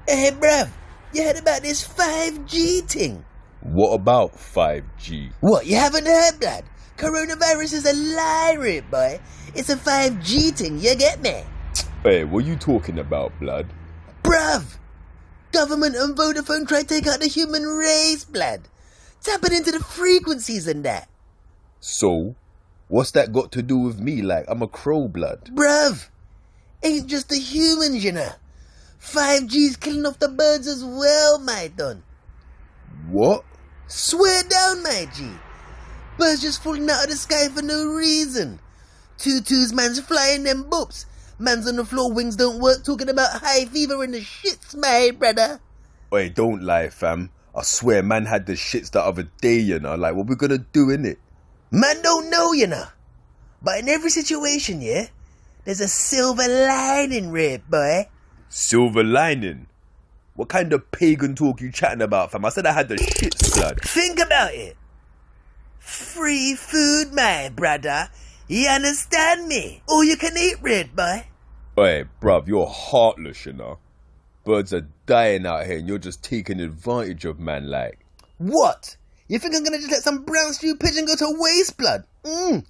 Hey, bruv, you heard about this 5G thing? What about 5G? What, you haven't heard, blood? Coronavirus is a lie, Rip boy. It's a 5G thing, you get me? Hey, what you talking about, blood? Bruv, government and Vodafone try to take out the human race, blood. Tapping into the frequencies and that. So, what's that got to do with me? Like, I'm a crow, blood. Bruv, ain't just the humans, you know. 5G's killing off the birds as well, my don. What? Swear down, my G. Birds just falling out of the sky for no reason. Tutus, man's flying them boops. Man's on the floor, wings don't work, talking about high fever and the shits, my brother. Hey, don't lie, fam. I swear, man had the shits the other day, you know. Like, what we gonna do, innit? Man don't know, you know. But in every situation, yeah, there's a silver lining, Rip boy. Silver lining? What kind of pagan talk you chatting about, fam? I said I had the shits, blood. Think about it. Free food, my brother. You understand me? All you can eat, Red boy. Hey, bruv, you're heartless, you know. Birds are dying out here and you're just taking advantage of man, like. What? You think I'm gonna just let some brown stew pigeon go to waste, blood? For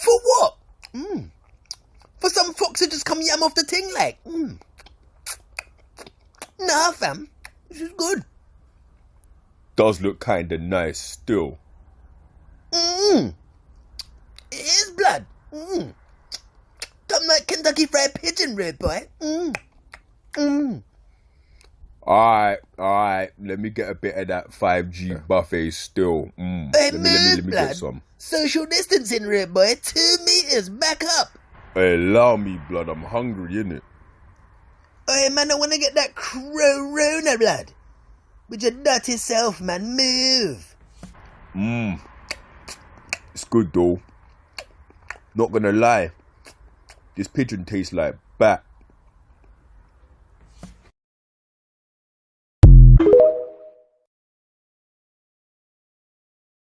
what? For some fox to just come yam off the ting, like? Nah, fam. This is good. Does look kinda nice still. It is, blood. Come like Kentucky Fried Pigeon, Red boy. Alright, let me get a bit of that 5G buffet still. Hey, Let me blood. get some. Social distancing, Red boy. 2 meters, back up. Hey, allow me, blood, I'm hungry, innit? Hey, man, I wanna get that corona, blood. With your dirty self, man, move. It's good though. Not gonna lie. This pigeon tastes like bat.